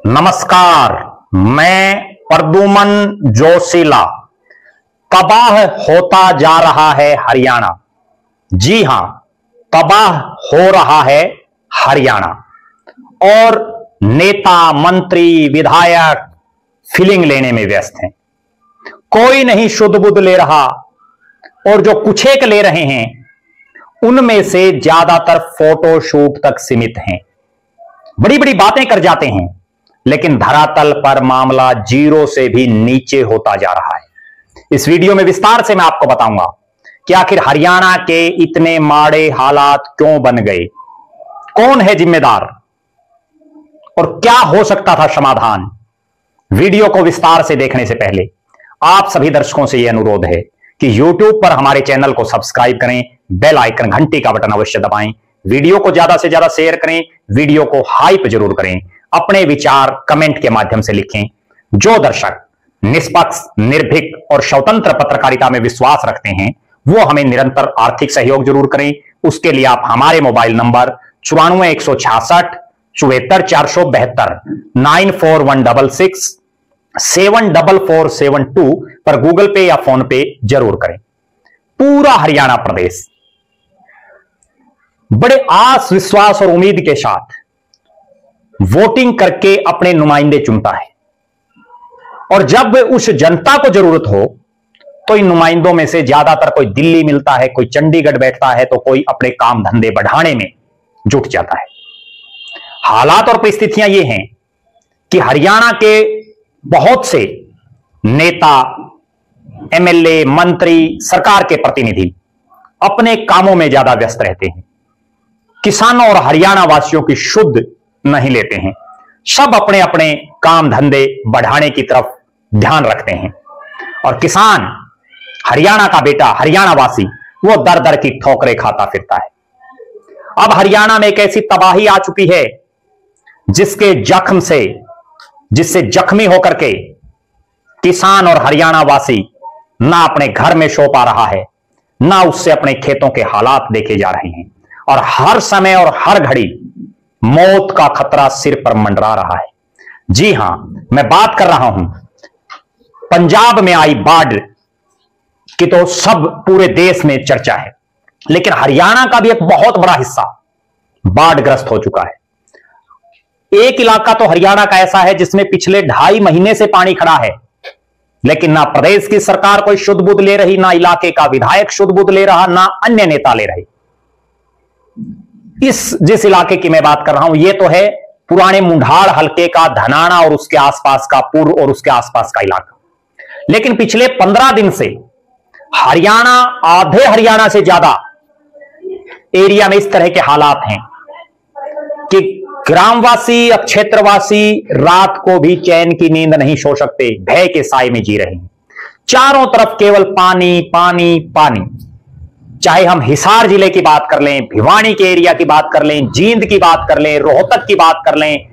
नमस्कार, मैं प्रद्युमन जोशीला। तबाह होता जा रहा है हरियाणा। जी हां, तबाह हो रहा है हरियाणा और नेता, मंत्री, विधायक फीलिंग लेने में व्यस्त हैं। कोई नहीं शुद्ध बुद्ध ले रहा और जो कुछ एक ले रहे हैं उनमें से ज्यादातर फोटोशूट तक सीमित हैं। बड़ी बड़ी बातें कर जाते हैं, लेकिन धरातल पर मामला जीरो से भी नीचे होता जा रहा है। इस वीडियो में विस्तार से मैं आपको बताऊंगा कि आखिर हरियाणा के इतने माड़े हालात क्यों बन गए, कौन है जिम्मेदार और क्या हो सकता था समाधान। वीडियो को विस्तार से देखने से पहले आप सभी दर्शकों से यह अनुरोध है कि YouTube पर हमारे चैनल को सब्सक्राइब करें, बेल आइकन घंटी का बटन अवश्य दबाएं, वीडियो को ज्यादा से ज्यादा शेयर करें, वीडियो को हाइप जरूर करें, अपने विचार कमेंट के माध्यम से लिखें। जो दर्शक निष्पक्ष, निर्भीक और स्वतंत्र पत्रकारिता में विश्वास रखते हैं वो हमें निरंतर आर्थिक सहयोग जरूर करें। उसके लिए आप हमारे मोबाइल नंबर 94 166 74 472 94166 74472 पर गूगल पे या फोन पे जरूर करें। पूरा हरियाणा प्रदेश बड़े आस, विश्वास और उम्मीद के साथ वोटिंग करके अपने नुमाइंदे चुनता है और जब उस जनता को जरूरत हो तो इन नुमाइंदों में से ज्यादातर कोई दिल्ली मिलता है, कोई चंडीगढ़ बैठता है, तो कोई अपने काम धंधे बढ़ाने में जुट जाता है। हालात और परिस्थितियां ये हैं कि हरियाणा के बहुत से नेता, एमएलए, मंत्री, सरकार के प्रतिनिधि अपने कामों में ज्यादा व्यस्त रहते हैं। किसानों और हरियाणा वासियों की शुद्ध नहीं लेते हैं। सब अपने अपने काम धंधे बढ़ाने की तरफ ध्यान रखते हैं और किसान, हरियाणा का बेटा, हरियाणा वासी, वो दर दर की ठोकरें खाता फिरता है। अब हरियाणा में एक ऐसी तबाही आ चुकी है जिसके जख्म से, जिससे जख्मी होकर के किसान और हरियाणा वासी ना अपने घर में सो पा रहा है, ना उससे अपने खेतों के हालात देखे जा रहे हैं और हर समय और हर घड़ी मौत का खतरा सिर पर मंडरा रहा है। जी हां, मैं बात कर रहा हूं पंजाब में आई बाढ़ की। तो सब पूरे देश में चर्चा है, लेकिन हरियाणा का भी एक बहुत बड़ा हिस्सा बाढ़ग्रस्त हो चुका है। एक इलाका तो हरियाणा का ऐसा है जिसमें पिछले 2.5 महीने से पानी खड़ा है, लेकिन ना प्रदेश की सरकार कोई शुद्ध बुद्ध ले रही, ना इलाके का विधायक शुद्ध बुद्ध ले रहा, ना अन्य नेता ले रहे। जिस इलाके की मैं बात कर रहा हूं ये तो है पुराने मुंढाड़ हलके का धनाना और उसके आसपास का, पूर्व और उसके आसपास का इलाका। लेकिन पिछले 15 दिन से हरियाणा, आधे हरियाणा से ज्यादा एरिया में इस तरह के हालात हैं कि ग्रामवासी, क्षेत्रवासी रात को भी चैन की नींद नहीं सो सकते, भय के साए में जी रहे हैं। चारों तरफ केवल पानी पानी पानी। चाहे हम हिसार जिले की बात कर लें, भिवानी के एरिया की बात कर लें, जींद की बात कर लें, रोहतक की बात कर लें,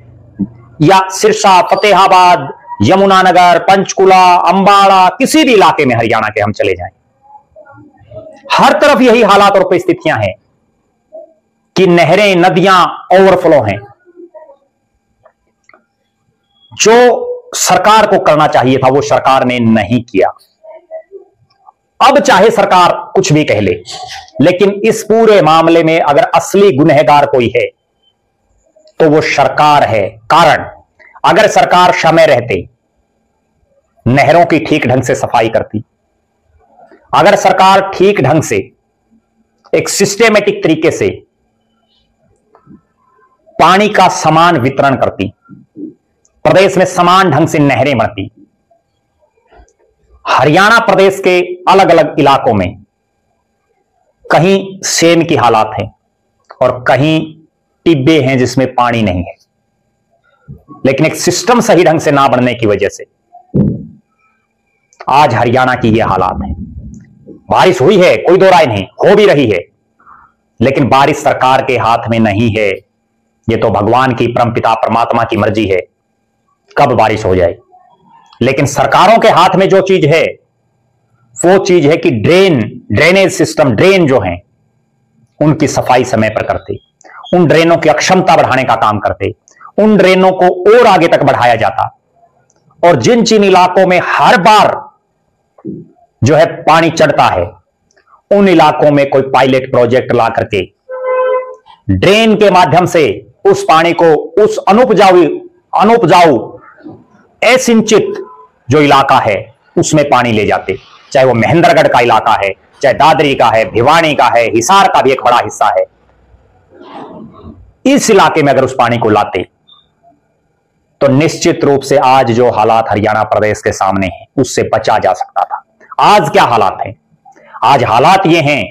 या सिरसा, फतेहाबाद, यमुनानगर, पंचकुला, अंबाला, किसी भी इलाके में हरियाणा के हम चले जाएं, हर तरफ यही हालात और परिस्थितियां हैं कि नहरें, नदियां ओवरफ्लो हैं। जो सरकार को करना चाहिए था वो सरकार ने नहीं किया। अब चाहे सरकार कुछ भी कह ले, लेकिन इस पूरे मामले में अगर असली गुनहगार कोई है तो वो सरकार है। कारण अगर सरकार समय रहते नहरों की ठीक ढंग से सफाई करती, अगर सरकार ठीक ढंग से एक सिस्टेमेटिक तरीके से पानी का समान वितरण करती, प्रदेश में समान ढंग से नहरें बनती, हरियाणा प्रदेश के अलग अलग इलाकों में कहीं सेम की हालात हैं और कहीं टिब्बे हैं जिसमें पानी नहीं है, लेकिन एक सिस्टम सही ढंग से ना बनने की वजह से आज हरियाणा की ये हालात है। बारिश हुई है, कोई दो राय नहीं, हो भी रही है, लेकिन बारिश सरकार के हाथ में नहीं है। ये तो भगवान की, परमपिता परमात्मा की मर्जी है कब बारिश हो जाए। लेकिन सरकारों के हाथ में जो चीज है वो चीज है कि ड्रेनेज सिस्टम, ड्रेन जो हैं उनकी सफाई समय पर करते, उन ड्रेनों की अक्षमता बढ़ाने का काम करते, उन ड्रेनों को और आगे तक बढ़ाया जाता, और जिन जिन इलाकों में हर बार जो है पानी चढ़ता है, उन इलाकों में कोई पायलट प्रोजेक्ट ला करके ड्रेन के माध्यम से उस पानी को उस अनुपजाऊ असिंचित जो इलाका है उसमें पानी ले जाते, चाहे वो महेंद्रगढ़ का इलाका है, चाहे दादरी का है, भिवानी का है, हिसार का भी एक बड़ा हिस्सा है। इस इलाके में अगर उस पानी को लाते तो निश्चित रूप से आज जो हालात हरियाणा प्रदेश के सामने हैं उससे बचा जा सकता था। आज क्या हालात हैं? आज हालात ये हैं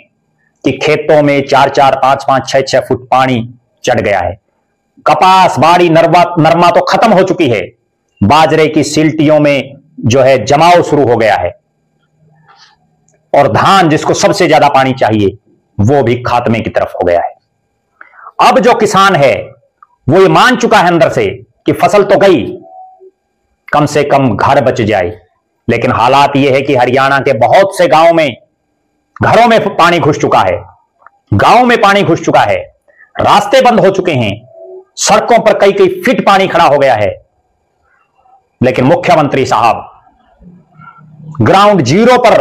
कि खेतों में 4-4, 5-5, 6-6 फुट पानी चढ़ गया है। कपास, बाड़ी, नरमा तो खत्म हो चुकी है। बाजरे की सिल्टियों में जो है जमाव शुरू हो गया है, और धान जिसको सबसे ज्यादा पानी चाहिए वो भी खात्मे की तरफ हो गया है। अब जो किसान है वो ये मान चुका है अंदर से कि फसल तो गई, कम से कम घर बच जाए, लेकिन हालात ये है कि हरियाणा के बहुत से गांवों में घरों में पानी घुस चुका है, गांवों में पानी घुस चुका है, रास्ते बंद हो चुके हैं, सड़कों पर कई कई फीट पानी खड़ा हो गया है। लेकिन मुख्यमंत्री साहब ग्राउंड जीरो पर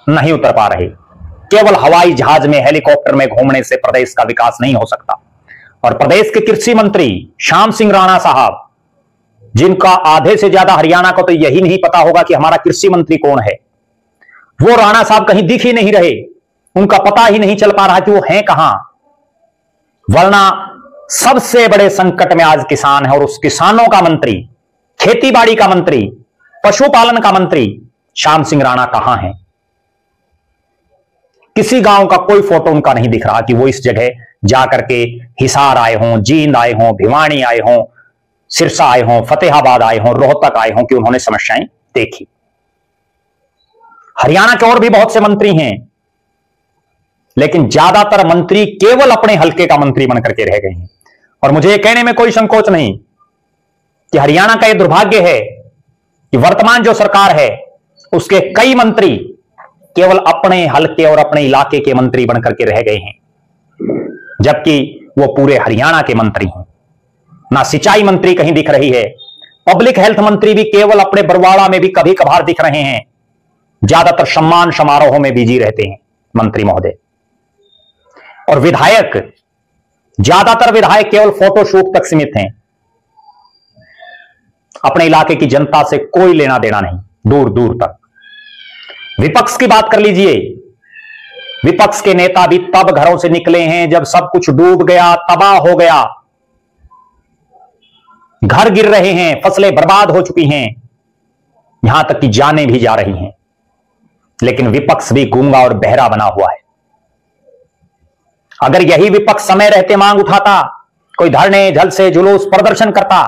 नहीं उतर पा रहे। केवल हवाई जहाज में, हेलीकॉप्टर में घूमने से प्रदेश का विकास नहीं हो सकता। और प्रदेश के कृषि मंत्री श्याम सिंह राणा साहब, जिनका आधे से ज्यादा हरियाणा को तो यही नहीं पता होगा कि हमारा कृषि मंत्री कौन है, वो राणा साहब कहीं दिख ही नहीं रहे। उनका पता ही नहीं चल पा रहा कि वो हैं कहां। वरना सबसे बड़े संकट में आज किसान है, और उस किसानों का मंत्री, खेतीबाड़ी का मंत्री, पशुपालन का मंत्री श्याम सिंह राणा कहां है? किसी गांव का कोई फोटो उनका नहीं दिख रहा कि वो इस जगह जाकर के हिसार आए हों, जींद आए हों, भिवानी आए हों, सिरसा आए हों, फतेहाबाद आए हों, रोहतक आए हों कि उन्होंने समस्याएं देखी। हरियाणा के और भी बहुत से मंत्री हैं, लेकिन ज्यादातर मंत्री केवल अपने हलके का मंत्री बनकर के रह गए हैं। और मुझे यह कहने में कोई संकोच नहीं कि हरियाणा का यह दुर्भाग्य है कि वर्तमान जो सरकार है उसके कई मंत्री केवल अपने हलके और अपने इलाके के मंत्री बनकर के रह गए हैं, जबकि वो पूरे हरियाणा के मंत्री हैं। ना सिंचाई मंत्री कहीं दिख रही है, पब्लिक हेल्थ मंत्री भी केवल अपने बरवाड़ा में भी कभी कभार दिख रहे हैं, ज्यादातर सम्मान समारोहों में बिजी रहते हैं मंत्री महोदय। और विधायक, ज्यादातर विधायक केवल फोटोशूट तक सीमित हैं, अपने इलाके की जनता से कोई लेना देना नहीं, दूर दूर तक। विपक्ष की बात कर लीजिए, विपक्ष के नेता भी तब घरों से निकले हैं जब सब कुछ डूब गया, तबाह हो गया, घर गिर रहे हैं, फसलें बर्बाद हो चुकी हैं, यहां तक कि जानें भी जा रही हैं। लेकिन विपक्ष भी गूंगा और बहरा बना हुआ है। अगर यही विपक्ष समय रहते मांग उठाता, कोई धरने, जलसे, जुलूस, प्रदर्शन करता,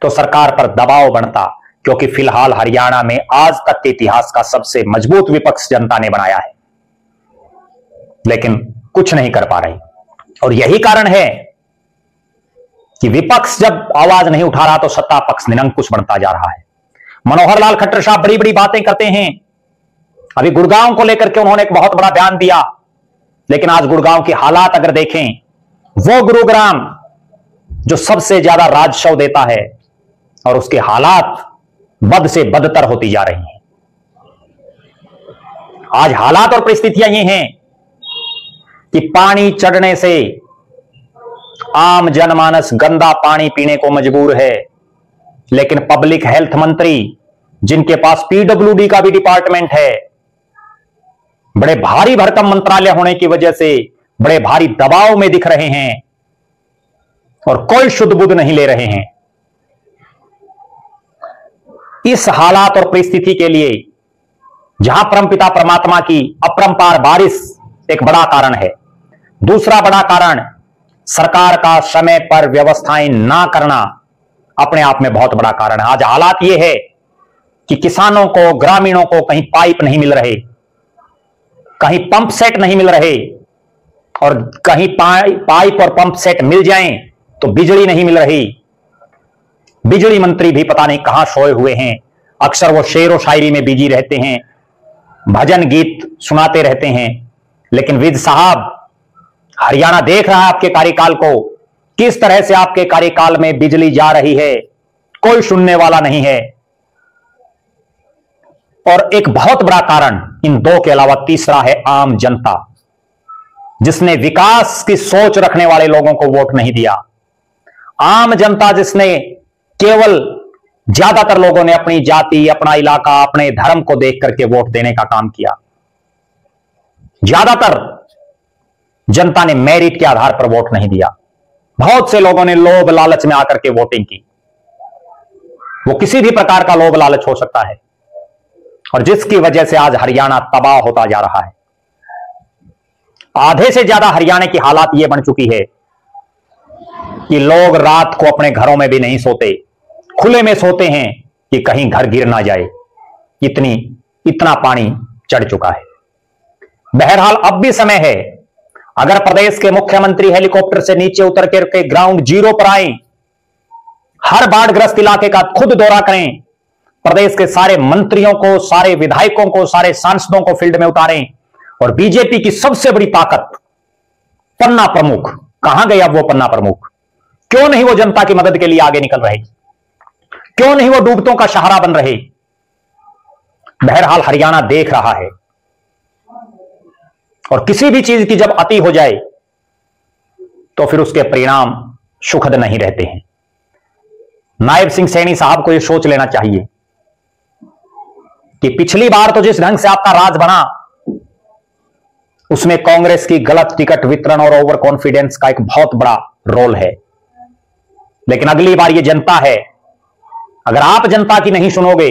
तो सरकार पर दबाव बढ़ता, क्योंकि फिलहाल हरियाणा में आज तक के इतिहास का सबसे मजबूत विपक्ष जनता ने बनाया है, लेकिन कुछ नहीं कर पा रही। और यही कारण है कि विपक्ष जब आवाज नहीं उठा रहा तो सत्ता पक्ष निरंकुश बनता जा रहा है। मनोहर लाल खट्टर साहब बड़ी बड़ी बातें करते हैं। अभी गुड़गांव को लेकर के उन्होंने एक बहुत बड़ा बयान दिया, लेकिन आज गुड़गांव की हालात अगर देखें, वो गुरुग्राम जो सबसे ज्यादा राजस्व देता है, और उसके हालात बद से बदतर होती जा रही हैं। आज हालात और परिस्थितियां ये हैं कि पानी चढ़ने से आम जनमानस गंदा पानी पीने को मजबूर है, लेकिन पब्लिक हेल्थ मंत्री, जिनके पास पीडब्ल्यूडी का भी डिपार्टमेंट है, बड़े भारी भरकम मंत्रालय होने की वजह से बड़े भारी दबाव में दिख रहे हैं और कोई शुद्ध बुद्ध नहीं ले रहे हैं। इस हालात और परिस्थिति के लिए जहां परमपिता परमात्मा की अपरंपार बारिश एक बड़ा कारण है, दूसरा बड़ा कारण सरकार का समय पर व्यवस्थाएं ना करना अपने आप में बहुत बड़ा कारण है। आज हालात यह है कि किसानों को, ग्रामीणों को कहीं पाइप नहीं मिल रहे, कहीं पंप सेट नहीं मिल रहे, और कहीं पाइप और पंप सेट मिल जाएं तो बिजली नहीं मिल रही। बिजली मंत्री भी पता नहीं कहां सोए हुए हैं। अक्सर वो शेर व शायरी में बिजी रहते हैं, भजन गीत सुनाते रहते हैं। लेकिन विद साहब, हरियाणा देख रहा है आपके कार्यकाल को किस तरह से आपके कार्यकाल में बिजली जा रही है, कोई सुनने वाला नहीं है। और एक बहुत बड़ा कारण इन दो के अलावा तीसरा है आम जनता, जिसने विकास की सोच रखने वाले लोगों को वोट नहीं दिया। आम जनता जिसने केवल, ज्यादातर लोगों ने अपनी जाति, अपना इलाका, अपने धर्म को देख करके वोट देने का काम किया। ज्यादातर जनता ने मेरिट के आधार पर वोट नहीं दिया। बहुत से लोगों ने लोभ लालच में आकर के वोटिंग की। वो किसी भी प्रकार का लोभ लालच हो सकता है, और जिसकी वजह से आज हरियाणा तबाह होता जा रहा है। आधे से ज्यादा हरियाणा की हालात यह बन चुकी है कि लोग रात को अपने घरों में भी नहीं सोते, खुले में सोते हैं कि कहीं घर गिर ना जाए। इतना पानी चढ़ चुका है। बहरहाल अब भी समय है, अगर प्रदेश के मुख्यमंत्री हेलीकॉप्टर से नीचे उतर करके ग्राउंड जीरो पर आए, हर बाढ़ग्रस्त इलाके का खुद दौरा करें, प्रदेश के सारे मंत्रियों को, सारे विधायकों को, सारे सांसदों को फील्ड में उतारें, और बीजेपी की सबसे बड़ी ताकत पन्ना प्रमुख, कहां गया वो पन्ना प्रमुख? क्यों नहीं वो जनता की मदद के लिए आगे निकल रहे? क्यों नहीं वो डूबतों का सहारा बन रहे? बहरहाल हरियाणा देख रहा है, और किसी भी चीज की जब अति हो जाए तो फिर उसके परिणाम सुखद नहीं रहते हैं। नायब सिंह सैनी साहब को यह सोच लेना चाहिए कि पिछली बार तो जिस ढंग से आपका राज बना, उसमें कांग्रेस की गलत टिकट वितरण और ओवर कॉन्फिडेंस का एक बहुत बड़ा रोल है। लेकिन अगली बार यह जनता है, अगर आप जनता की नहीं सुनोगे,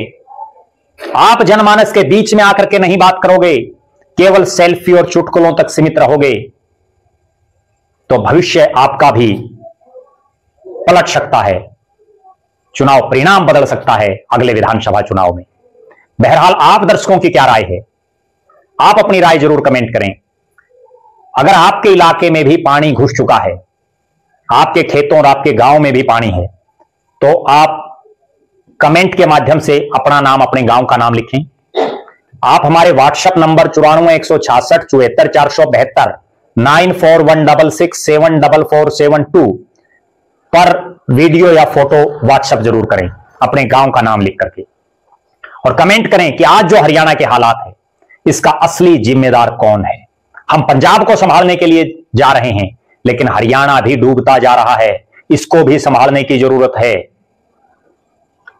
आप जनमानस के बीच में आकर के नहीं बात करोगे, केवल सेल्फी और चुटकुलों तक सीमित रहोगे, तो भविष्य आपका भी पलट सकता है। चुनाव परिणाम बदल सकता है अगले विधानसभा चुनाव में। बहरहाल आप दर्शकों की क्या राय है? आप अपनी राय जरूर कमेंट करें। अगर आपके इलाके में भी पानी घुस चुका है, आपके खेतों और आपके गांव में भी पानी है, तो आप कमेंट के माध्यम से अपना नाम, अपने गांव का नाम लिखें। आप हमारे व्हाट्सएप नंबर 9416744472 9416674472 पर वीडियो या फोटो व्हाट्सएप जरूर करें अपने गांव का नाम लिख करके, और कमेंट करें कि आज जो हरियाणा के हालात है, इसका असली जिम्मेदार कौन है। हम पंजाब को संभालने के लिए जा रहे हैं, लेकिन हरियाणा भी डूबता जा रहा है, इसको भी संभालने की जरूरत है।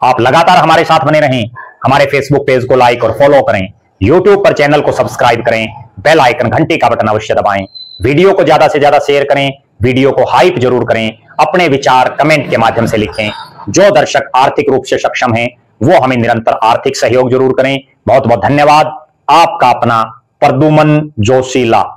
आप लगातार हमारे साथ बने रहें। हमारे फेसबुक पेज को लाइक और फॉलो करें, यूट्यूब पर चैनल को सब्सक्राइब करें, बेल आइकन, घंटी का बटन अवश्य दबाएं, वीडियो को ज्यादा से ज्यादा शेयर करें, वीडियो को हाइप जरूर करें, अपने विचार कमेंट के माध्यम से लिखें। जो दर्शक आर्थिक रूप से सक्षम हैं, वो हमें निरंतर आर्थिक सहयोग जरूर करें। बहुत बहुत धन्यवाद। आपका अपना प्रद्युमन जोशीला।